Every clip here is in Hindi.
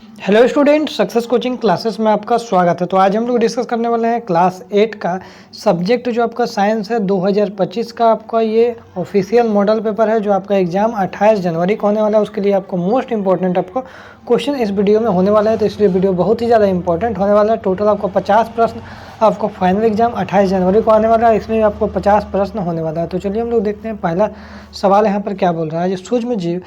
Hello student, success coaching classes में आपका स्वागत है। तो आज हम लोग डिस्कस करने वाले हैं क्लास 8 का सब्जेक्ट जो आपका साइंस है। 2025 का आपका ये ऑफिशियल मॉडल पेपर है जो आपका एग्जाम 28 जनवरी को होने वाला है। उसके लिए आपको मोस्ट इंपॉर्टेंट आपको क्वेश्चन इस वीडियो में होने वाला है, तो इसलिए वीडियो बहुत ही ज़्यादा इंपॉर्टेंट होने वाला है। टोटल आपको 50 प्रश्न आपको फाइनल एग्जाम 28 जनवरी को आने वाला है, इसमें आपको 50 प्रश्न होने वाला है। तो चलिए हम लोग देखते हैं पहला सवाल यहाँ पर क्या बोल रहा है। जो सूक्ष्म जीव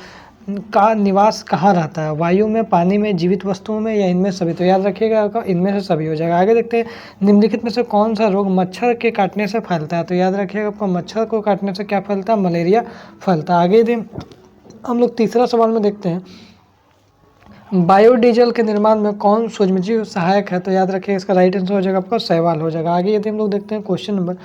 का निवास कहाँ रहता है, वायु में, पानी में, जीवित वस्तुओं में या इनमें सभी। तो याद रखिएगा इनमें से सभी हो जाएगा। आगे देखते हैं निम्नलिखित में से कौन सा रोग मच्छर के काटने से फैलता है। तो याद रखिएगा आपको मच्छर को काटने से क्या फैलता है, मलेरिया फैलता है। आगे हम लोग तीसरा सवाल में देखते हैं बायोडीजल के निर्माण में कौन सूक्ष्मजीव सहायक है। तो याद रखिए इसका राइट आंसर हो जाएगा आपका शैवाल हो जाएगा। आगे यदि हम लोग देखते हैं क्वेश्चन नंबर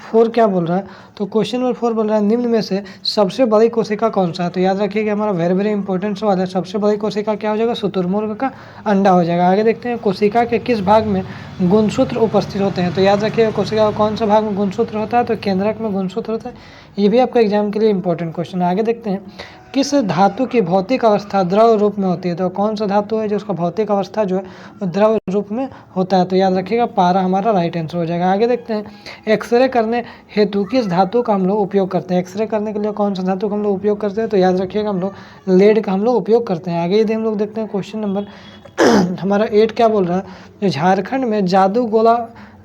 4 क्या बोल रहा है। तो क्वेश्चन नंबर 4 बोल रहा है निम्न में से सबसे बड़ी कोशिका कौन सा है। तो याद रखिए कि हमारा वेरी वेरी इंपॉर्टेंट सवाल है। सबसे बड़ी कोशिका क्या हो जाएगा, शुतुरमुर्ग का अंडा हो जाएगा। आगे देखते हैं कोशिका के किस भाग में गुणसूत्र उपस्थित होते हैं। तो याद रखिएगा कोशिका का कौन सा भाग में गुणसूत्र होता है। तो केंद्रक में गुणसूत्र होता है। ये भी आपका एग्जाम के लिए इंपॉर्टेंट क्वेश्चन है। आगे देखते हैं किस धातु की भौतिक अवस्था द्रव रूप में होती है। तो कौन सा धातु है जो उसका भौतिक अवस्था जो है वो द्रव रूप में होता है। तो याद रखिएगा पारा हमारा राइट आंसर हो जाएगा। आगे देखते हैं एक्सरे करने हेतु किस धातु का हम लोग उपयोग करते हैं। एक्सरे करने के लिए कौन सा धातु का हम लोग उपयोग करते हैं। तो याद रखिएगा हम लोग लेड का हम लोग उपयोग करते हैं। आगे यदि हम लोग देखते हैं क्वेश्चन नंबर हमारा 8 क्या बोल रहा है। झारखंड में जादू गोला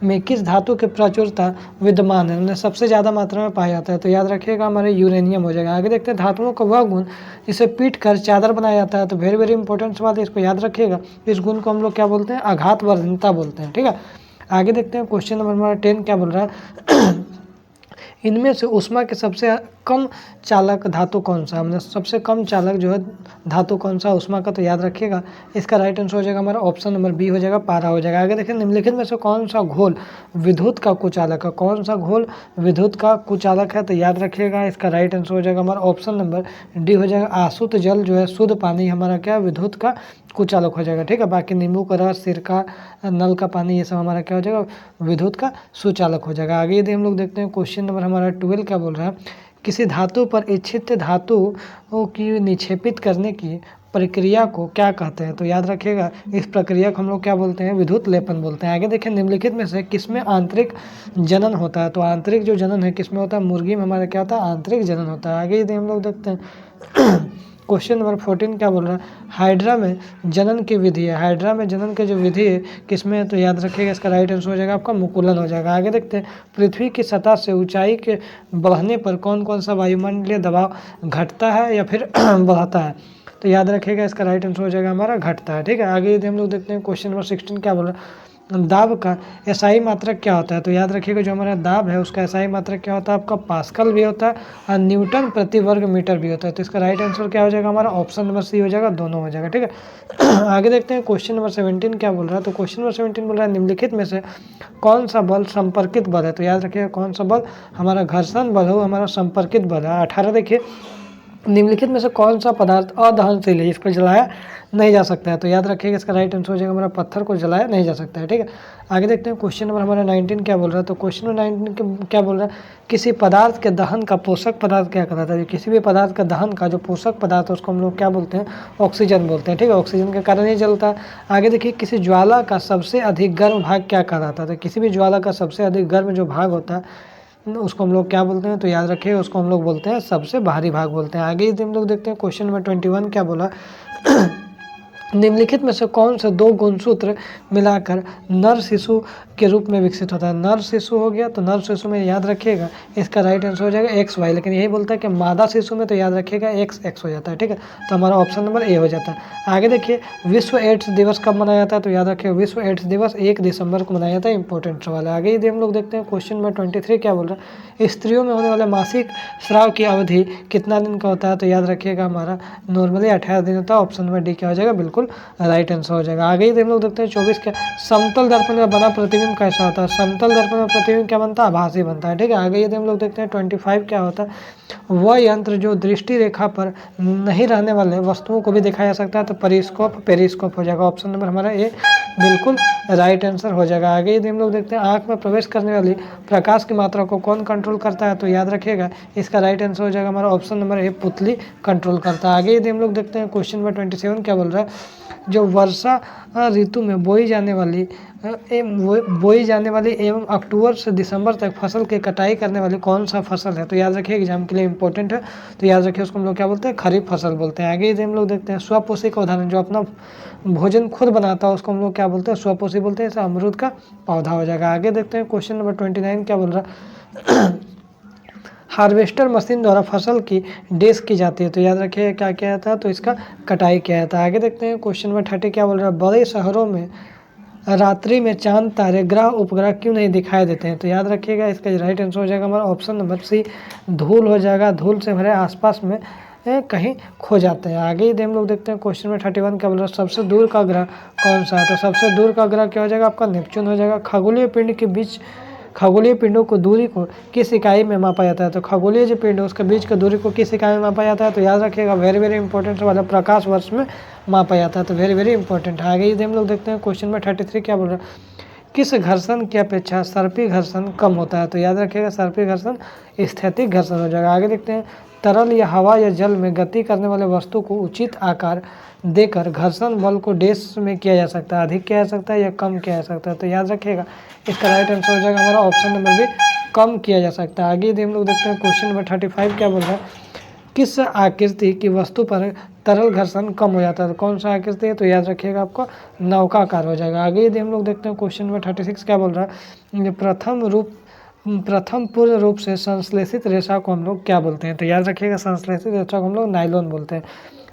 में किस धातु की प्रचुरता विद्यमान है, उन्हें सबसे ज़्यादा मात्रा में पाया जाता है। तो याद रखिएगा हमारे यूरेनियम हो जाएगा। आगे देखते हैं धातुओं का वह गुण जिसे पीट कर चादर बनाया जाता है। तो वेरी वेरी इंपॉर्टेंट सवाल है, इसको याद रखिएगा। इस गुण को हम लोग क्या बोलते हैं, आघात वर्धनता बोलते हैं। ठीक है, आगे देखते हैं क्वेश्चन नंबर हमारा 10 क्या बोल रहा है इनमें से ऊष्मा के सबसे कम चालक धातु कौन सा। हमने सबसे कम चालक जो है धातु कौन सा ऊष्मा का। तो याद रखिएगा इसका राइट आंसर हो जाएगा हमारा ऑप्शन नंबर बी हो जाएगा, पारा हो जाएगा। आगे देखिए निम्नलिखित में से कौन सा घोल विद्युत का कुचालक है। कौन सा घोल विद्युत का कुचालक है। तो याद रखिएगा इसका राइट आंसर हो जाएगा हमारा ऑप्शन नंबर डी हो जाएगा। आशुद्ध जल जो है शुद्ध पानी हमारा क्या विद्युत का कुचालक हो जाएगा। ठीक है, बाकी नींबू का रस, सिरका, नल का पानी, ये सब हमारा क्या हो जाएगा विद्युत का सुचालक हो जाएगा। आगे यदि हम लोग देखते हैं क्वेश्चन नंबर हमारा 12 क्या बोल रहा है किसी धातु पर इच्छित धातु की निक्षेपित करने की प्रक्रिया को क्या कहते हैं। तो याद रखिएगा इस प्रक्रिया को हम लोग क्या बोलते हैं, विद्युत लेपन बोलते हैं। आगे देखिए निम्नलिखित में से किसमें आंतरिक जनन होता है। तो आंतरिक जो जनन है किसमें होता है, मुर्गी में हमारा क्या होता है, आंतरिक जनन होता है। आगे यदि हम लोग देखते हैं क्वेश्चन नंबर 14 क्या बोल रहा है हाइड्रा में जनन की विधि है। हाइड्रा में जनन की जो विधि है किसमें है। तो याद रखिएगा इसका राइट आंसर हो जाएगा आपका मुकुलन हो जाएगा। आगे देखते हैं पृथ्वी की सतह से ऊंचाई के बढ़ने पर कौन कौन सा वायुमंडलीय दबाव घटता है या फिर बढ़ता है। तो याद रखिएगा इसका राइट आंसर हो जाएगा हमारा घटता है। ठीक है, आगे यदि हम लोग देखते हैं क्वेश्चन नंबर 16 क्या बोल रहा है दाब का एसआई मात्रक क्या होता है। तो याद रखिएगा जो हमारा दाब है उसका एसआई मात्रक क्या होता है, आपका पास्कल भी होता है और न्यूटन प्रति वर्ग मीटर भी होता है। तो इसका राइट आंसर क्या हो जाएगा हमारा ऑप्शन नंबर सी हो जाएगा, दोनों हो जाएगा। ठीक है, आगे देखते हैं क्वेश्चन नंबर 17 क्या बोल रहा है। तो क्वेश्चन नंबर 17 बोल रहा है निम्नलिखित में से कौन सा बल संपर्कित बल है। तो याद रखिएगा कौन सा बल हमारा घर्षण बल हो, हमारा संपर्कित बल है। 18 देखिए निम्नलिखित में से कौन सा पदार्थ अदहनशील है, इसको जलाया नहीं जा सकता है। तो याद रखिएगा इसका राइट आंसर हो जाएगा हमारा पत्थर को जलाया नहीं जा सकता है। ठीक है, आगे देखते हैं क्वेश्चन नंबर हमारा 19 क्या बोल रहा है। तो क्वेश्चन नंबर 19 क्या बोल रहा है किसी पदार्थ के दहन का पोषक पदार्थ क्या कहलाता है। किसी भी पदार्थ का दहन का जो पोषक पदार्थ है उसको हम लोग क्या बोलते हैं, ऑक्सीजन बोलते हैं। ठीक है, ऑक्सीजन के कारण ही जलता है। आगे देखिए किसी ज्वाला का सबसे अधिक गर्म भाग क्या कहलाता है। तो किसी भी ज्वाला का सबसे अधिक गर्म जो भाग होता है उसको हम लोग क्या बोलते हैं। तो याद रखिए उसको हम लोग बोलते हैं सबसे बाहरी भाग बोलते हैं। आगे यदि हम लोग देखते हैं क्वेश्चन नंबर 21 क्या बोला निम्नलिखित में से कौन से दो गुणसूत्र मिलाकर नर शिशु के रूप में विकसित होता है। नर शिशु हो गया, तो नर शिशु में याद रखिएगा इसका राइट आंसर हो जाएगा एक्स वाई, लेकिन यही बोलता है कि मादा शिशु में तो याद रखिएगा एक्स एक्स हो जाता है। ठीक है, तो हमारा ऑप्शन नंबर ए हो जाता है। आगे देखिए विश्व एड्स दिवस कब मनाया जाता है। तो याद रखिए विश्व एड्स दिवस 1 दिसंबर को मनाया जाता है। इंपॉर्टेंट सवाल है। आगे यदि हम लोग देखते हैं क्वेश्चन नंबर 23 क्या बोल रहा है स्त्रियों में होने वाले मासिक स्राव की अवधि कितना दिन का होता है। तो याद रखिएगा हमारा नॉर्मली 18 दिन होता है। ऑप्शन नंबर डी क्या हो जाएगा, बिल्कुल राइट आंसर हो जाएगा। आगे ही हम लोग देखते हैं 24 के समतल दर्पण में बना प्रतिबिंब कैसा होता है। समतल दर्पण में प्रतिबिंब क्या बनता है, आभासी बनता है। ठीक है, आगे यदि हम लोग देखते हैं 25 क्या होता है वह यंत्र जो दृष्टि रेखा पर नहीं रहने वाले वस्तुओं को भी दिखाया जा सकता है, तो परिस्कोप पेरिस्कोप हो जाएगा। ऑप्शन नंबर हमारा ए बिल्कुल राइट आंसर हो जाएगा। आगे यदि हम लोग देखते हैं आंख में प्रवेश करने वाली प्रकाश की मात्रा को कौन कंट्रोल करता है, तो याद रखिएगा इसका राइट आंसर हो जाएगा हमारा ऑप्शन नंबर ए पुतली कंट्रोल करता है। आगे यदि हम लोग देखते हैं क्वेश्चन नंबर 27 क्या बोल रहा है, जो वर्षा ऋतु में बोई जाने वाली एवं अक्टूबर से दिसंबर तक फसल की कटाई करने वाली कौन सा फसल है, तो याद रखिए एग्जाम के लिए इंपॉर्टेंट है, तो याद रखिए उसको हम लोग क्या बोलते हैं, खरीफ फसल बोलते हैं। आगे यदि हम लोग देखते हैं स्वपोषी का उदाहरण, जो अपना भोजन खुद बनाता है उसको हम लोग क्या बोलते हैं, स्वपोषी बोलते हैं। अमरूद का पौधा हो जाएगा। आगे देखते हैं क्वेश्चन नंबर 29 क्या बोल रहा है, हार्वेस्टर मशीन द्वारा फसल की डेस की जाती है, तो याद रखिए क्या किया था, तो इसका कटाई किया था। आगे देखते हैं क्वेश्चन नंबर 30 क्या बोल रहा है, बड़े शहरों में रात्रि में चांद तारे ग्रह उपग्रह क्यों नहीं दिखाई देते हैं, तो याद रखिएगा इसका राइट आंसर हो जाएगा हमारा ऑप्शन नंबर सी धूल हो जाएगा। धूल से भरे आसपास में कहीं खो जाते हैं। आगे यदि हम लोग देखते हैं क्वेश्चन नंबर 31 क्या बोल रहा है, सबसे दूर का ग्रह कौन सा है, तो सबसे दूर का ग्रह क्या हो जाएगा आपका नेपच्यून हो जाएगा। खगोलीय पिंडों को दूरी को किस इकाई में मापा जाता है, तो खगोलीय जो पिंड है उसके बीच की दूरी को किस इकाई में मापा जाता है, तो याद रखिएगा वेरी वेरी इंपॉर्टेंट वाला प्रकाश वर्ष में मापा जाता है, तो वेरी वेरी इंपॉर्टेंट है। आगे यदि हम लोग देखते हैं क्वेश्चन में 33 क्या बोल रहा है, किस घर्षण की अपेक्षा सर्पी घर्षण कम होता है, तो याद रखिएगा सर्पी घर्षण स्थैतिक घर्षण हो जाएगा। आगे देखते हैं तरल या हवा या जल में गति करने वाले वस्तु को उचित आकार देकर घर्षण बल को डैश में किया जा सकता है, अधिक किया जा सकता है या कम किया जा सकता है, तो याद रखिएगा इसका राइट आंसर हो जाएगा हमारा ऑप्शन नंबर भी कम किया जा सकता है। आगे यदि हम लोग देखते हैं क्वेश्चन नंबर 35 क्या बोल रहा है, किस आकृति की वस्तु पर तरल घर्षण कम हो जाता है, तो कौन सा आकृति है, तो याद रखिएगा आपको नौकाकार हो जाएगा। आगे यदि हम लोग देखते हैं क्वेश्चन नंबर 36 क्या बोल रहा है, प्रथम पूर्ण रूप से संश्लेषित रेशा को हम लोग क्या बोलते हैं, तो याद रखिएगा संश्लेषित रेशा को हम लोग नायलॉन बोलते हैं।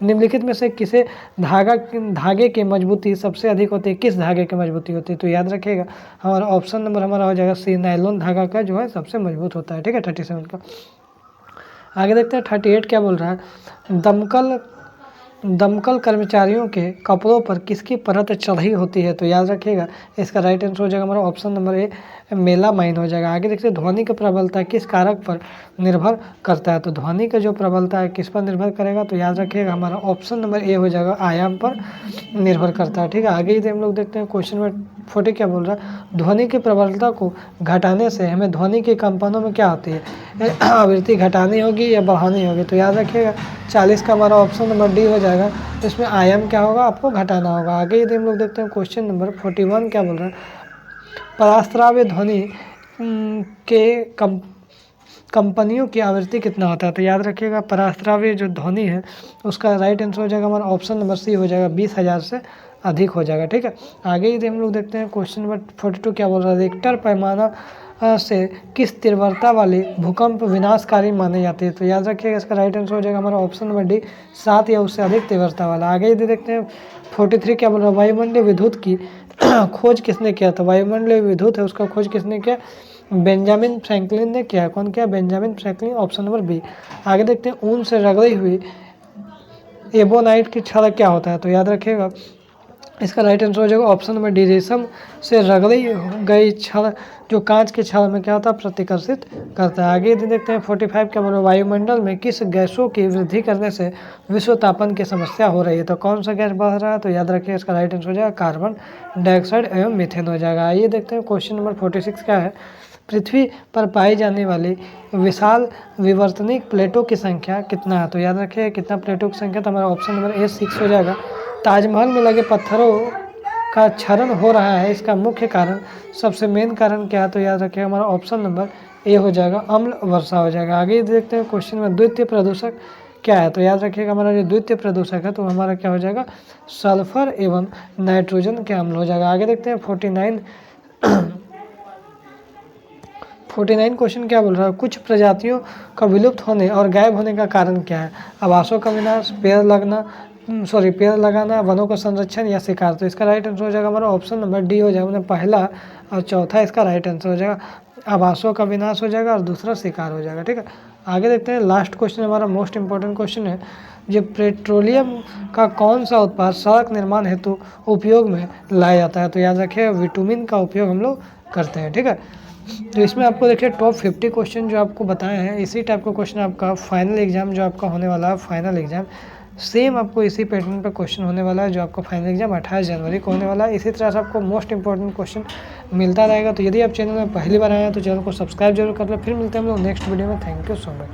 निम्नलिखित में से किसे धागे की मजबूती सबसे अधिक होती है, किस धागे की मजबूती होती है, तो याद रखिएगा हमारा ऑप्शन नंबर हमारा हो जाएगा सी नायलॉन धागा का जो है सबसे मजबूत होता है। ठीक है 37 का। आगे देखते हैं 38 क्या बोल रहा है, दमकल कर्मचारियों के कपड़ों पर किसकी परत चढ़ी होती है, तो याद रखिएगा इसका राइट आंसर हो जाएगा हमारा ऑप्शन नंबर ए मेलामाइन हो जाएगा। आगे देखते हैं ध्वनि की प्रबलता किस कारक पर निर्भर करता है, तो ध्वनि का जो प्रबलता है किस पर निर्भर करेगा, तो याद रखिएगा हमारा ऑप्शन नंबर ए हो जाएगा आयाम पर निर्भर करता है। ठीक है। आगे यदि हम लोग देखते हैं क्वेश्चन नंबर 40 क्या बोल रहा है, ध्वनि की प्रबलता को घटाने से हमें ध्वनि के कंपनों में क्या होती है, आवृत्ति घटानी होगी या बढ़ानी होगी, तो याद रखिएगा 40 का हमारा ऑप्शन नंबर डी हो जाएगा। इसमें आयाम क्या होगा आपको घटाना होगा। आगे यदि हम लोग देखते हैं क्वेश्चन नंबर 41 क्या बोल रहा है, पराश्राव्य ध्वनि के कंपनियों की आवृत्ति कितना होता है, तो याद रखिएगा पराश्राव्य जो ध्वनि है उसका राइट आंसर हो जाएगा हमारा ऑप्शन नंबर सी हो जाएगा 20,000 से अधिक हो जाएगा। ठीक है। आगे यदि हम लोग देखते हैं क्वेश्चन नंबर 42 क्या बोल रहा है, रिक्टर पैमाना से किस तीव्रता वाली भूकंप विनाशकारी माने जाते हैं, तो याद रखिएगा इसका राइट आंसर हो जाएगा हमारा ऑप्शन नंबर डी 7 या उससे अधिक तीव्रता वाला। आगे यदि देखते हैं 43 क्या बोल रहा है, वायुमंडलीय विद्युत की खोज किसने किया था, वायुमंडलीय विद्युत है उसका खोज किसने किया, बेंजामिन फ्रैंकलिन ने किया। कौन किया, Benjamin Franklin, option number B. आगे देखते हैं ऊन से रगड़ी हुई एबोनाइट की छड़ क्या होता है, तो याद रखिएगा इसका राइट आंसर हो जाएगा ऑप्शन नंबर डी रेशम से रगड़ी गई छड़ जो कांच के छड़ में क्या होता है प्रतिकर्षित करता है। आगे यदि देखते हैं 45 क्या बोलो, वायुमंडल में किस गैसों की वृद्धि करने से विश्व तापन की समस्या हो रही है, तो कौन सा गैस बढ़ रहा है, तो याद रखिए इसका राइट आंसर हो जाएगा कार्बन डाइऑक्साइड एवं मीथेन हो जाएगा। आइए देखते हैं क्वेश्चन नंबर 46 क्या है, पृथ्वी पर पाई जाने वाली विशाल विवर्तनिक प्लेटों की संख्या कितना है, तो याद रखिए कितना प्लेटों की संख्या, तो हमारा ऑप्शन नंबर ए 6 हो जाएगा। ताजमहल में लगे पत्थरों का क्षरण हो रहा है, इसका मुख्य कारण सबसे मेन कारण क्या है, तो याद रखिए हमारा ऑप्शन नंबर ए हो जाएगा अम्ल वर्षा हो जाएगा। आगे देखते हैं क्वेश्चन में द्वितीय प्रदूषक क्या है, तो याद रखिएगा हमारा जो द्वितीय प्रदूषक है तो हमारा क्या हो जाएगा सल्फर एवं नाइट्रोजन के अम्ल हो जाएगा। आगे देखते हैं 49 क्वेश्चन क्या बोल रहा है, कुछ प्रजातियों का विलुप्त होने और गायब होने का कारण क्या है, आवासों का विनाश, पेड़ लगाना, वनों का संरक्षण या शिकार, तो इसका राइट आंसर हो जाएगा हमारा ऑप्शन नंबर डी हो जाएगा। पहला और चौथा इसका राइट आंसर हो जाएगा, आवासों का विनाश हो जाएगा और दूसरा शिकार हो जाएगा। ठीक है। आगे देखते हैं लास्ट क्वेश्चन हमारा मोस्ट इंपॉर्टेंट क्वेश्चन है, जो पेट्रोलियम का कौन सा उत्पाद सड़क निर्माण हेतु उपयोग में लाया जाता है, तो याद रखिए विटामिन का उपयोग हम लोग करते हैं। ठीक है। तो इसमें आपको देखिए टॉप 50 क्वेश्चन जो आपको बताए हैं, इसी टाइप का क्वेश्चन आपका फाइनल एग्जाम जो आपका होने वाला है, फाइनल एग्जाम सेम आपको इसी पैटर्न पे क्वेश्चन होने वाला है, जो आपका फाइनल एग्जाम 28 जनवरी को होने वाला है। इसी तरह से आपको मोस्ट इंपॉर्टेंट क्वेश्चन मिलता रहेगा। तो यदि आप चैनल में पहली बार आए हैं तो चैनल को सब्सक्राइब जरूर कर लें। फिर मिलते हैं हम लोग नेक्स्ट वीडियो में। Thank you so much.